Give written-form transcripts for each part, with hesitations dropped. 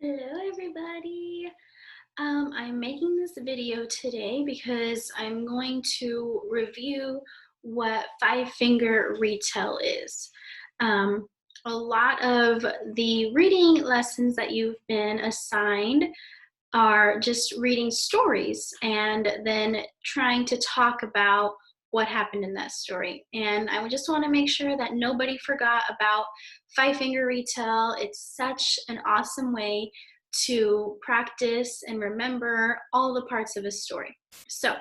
Hello everybody. I'm making this video today because I'm going to review what five-finger retell is. Um, a lot of the reading lessons that you've been assigned are just reading stories and then trying to talk about what happened in that story. And I just want to make sure that nobody forgot about five-finger retell. It's such an awesome way to practice and remember all the parts of a story. So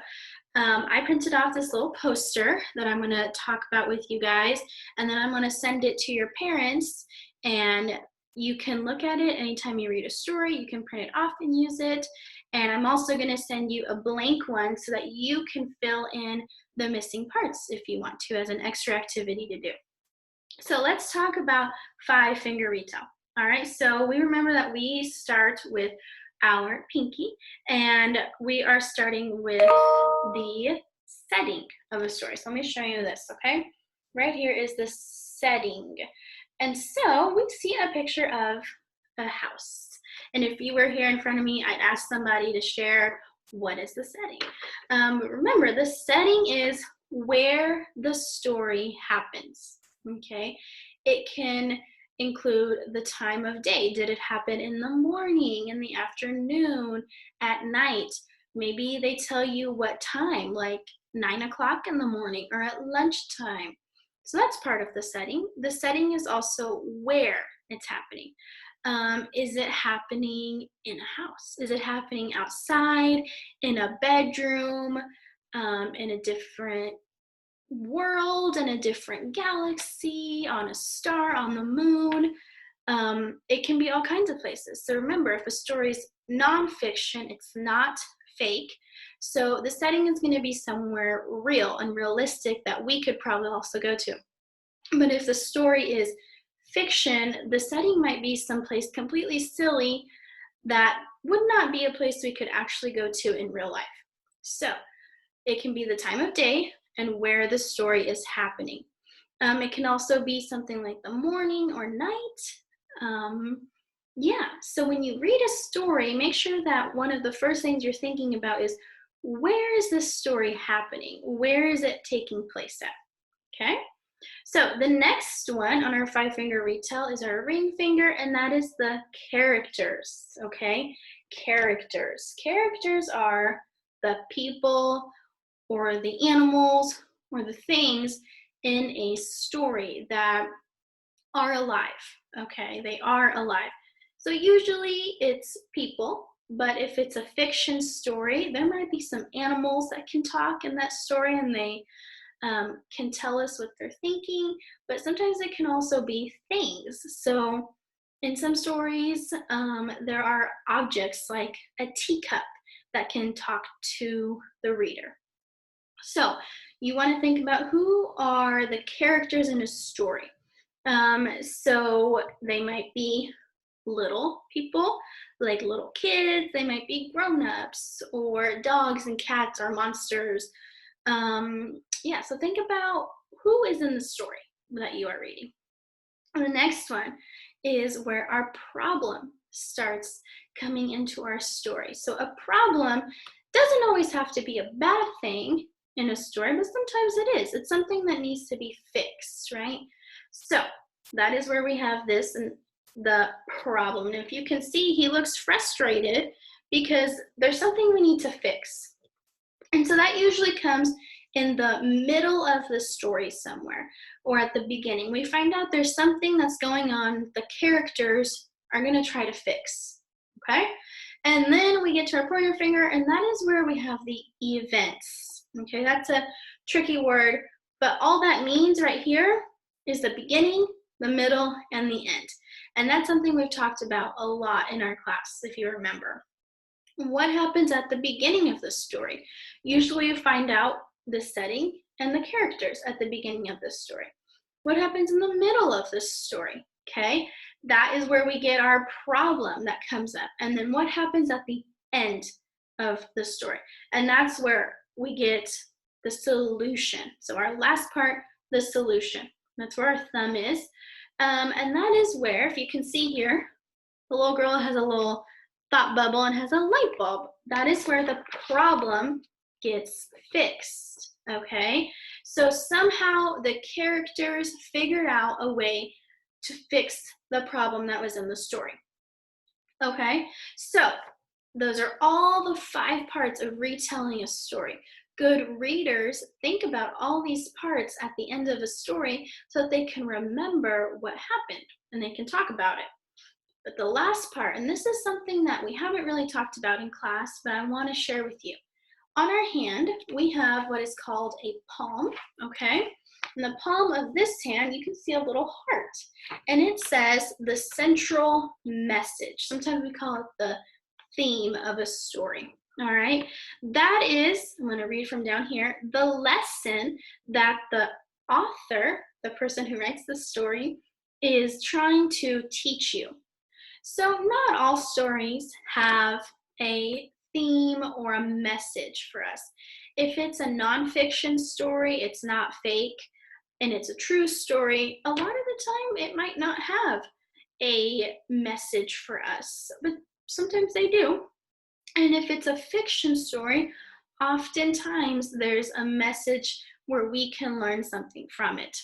I printed off this little poster that I'm going to talk about with you guys, and then I'm going to send it to your parents, and you can look at it anytime you read a story. You can print it off and use it. And I'm also going to send you a blank one so that you can fill in the missing parts if you want to, as an extra activity to do. So let's talk about five-finger retell. All right, so we remember that we start with our pinky, and we are starting with the setting of a story. So let me show you this, okay? Right here is the setting. And so we see a picture of a house. And if you were here in front of me, I'd ask somebody to share what is the setting. Remember, the setting is where the story happens, okay? It can include the time of day. Did it happen in the morning, in the afternoon, at night? Maybe they tell you what time, like 9 o'clock in the morning or at lunchtime. So that's part of the setting. The setting is also where it's happening. Is it happening in a house? Is it happening outside, in a bedroom, in a different world, in a different galaxy, on a star, on the moon? It can be all kinds of places. So remember, if a story is nonfiction, it's not fake. So the setting is going to be somewhere real and realistic that we could probably also go to. But if the story is fiction, the setting might be someplace completely silly that would not be a place we could actually go to in real life. So it can be the time of day and where the story is happening. It can also be something like the morning or night. Yeah, so when you read a story, make sure that one of the first things you're thinking about is, where is this story happening? Where is it taking place at? Okay? So the next one on our five-finger retell is our ring finger, and that is the characters, okay? Characters. Characters are the people or the animals or the things in a story that are alive, okay? They are alive. So usually it's people, but if it's a fiction story, there might be some animals that can talk in that story, and they can tell us what they're thinking, but sometimes it can also be things. So in some stories, there are objects like a teacup that can talk to the reader. So you want to think about who are the characters in a story. So they might be little people, like little kids. They might be grown-ups, or dogs and cats are monsters. Yeah, so think about who is in the story that you are reading. And the next one is where our problem starts coming into our story. So a problem doesn't always have to be a bad thing in a story, but sometimes it is. It's something that needs to be fixed, right? So that is where we have this and the problem. And if you can see, he looks frustrated because there's something we need to fix. And so that usually comes in the middle of the story somewhere, or at the beginning. We find out there's something that's going on the characters are going to try to fix, okay? And then we get to our pointer finger, and that is where we have the events, okay? That's a tricky word, but all that means right here is the beginning, the middle, and the end. And that's something we've talked about a lot in our class, if you remember. What happens at the beginning of the story? Usually you find out the setting and the characters at the beginning of the story. What happens in the middle of the story? Okay, that is where we get our problem that comes up. And then what happens at the end of the story? And that's where we get the solution. So our last part, the solution. That's where our thumb is. And that is where, if you can see here, the little girl has a little thought bubble and has a light bulb. That is where the problem gets fixed, okay? So somehow the characters figured out a way to fix the problem that was in the story. Okay, so those are all the 5 parts of retelling a story. Good readers think about all these parts at the end of a story so that they can remember what happened and they can talk about it. But the last part, and this is something that we haven't really talked about in class, but I want to share with you. On our hand, we have what is called a palm, okay? In the palm of this hand, you can see a little heart, and it says the central message. Sometimes we call it the theme of a story, all right? That is, I'm gonna read from down here, the lesson that the author, the person who writes the story, is trying to teach you. So not all stories have a theme or a message for us. If it's a nonfiction story, it's not fake, and it's a true story, a lot of the time it might not have a message for us, but sometimes they do. And if it's a fiction story, oftentimes there's a message where we can learn something from it.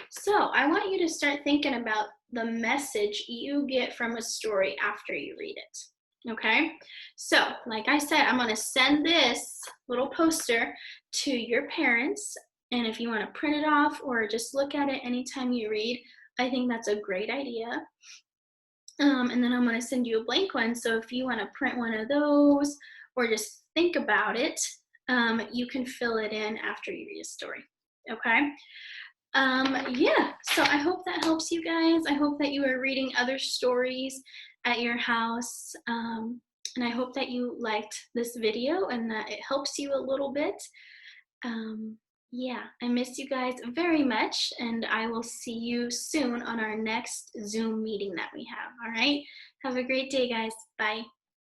So I want you to start thinking about the message you get from a story after you read it. Okay, so like I said, I'm going to send this little poster to your parents, and if you want to print it off or just look at it anytime you read, I think that's a great idea. And then I'm going to send you a blank one, so if you want to print one of those or just think about it, you can fill it in after you read a story. Okay. Yeah, so I hope that helps you guys. I hope that you are reading other stories at your house. And I hope that you liked this video and that it helps you a little bit. Yeah, I miss you guys very much, and I will see you soon on our next Zoom meeting that we have. All right, have a great day, guys. Bye.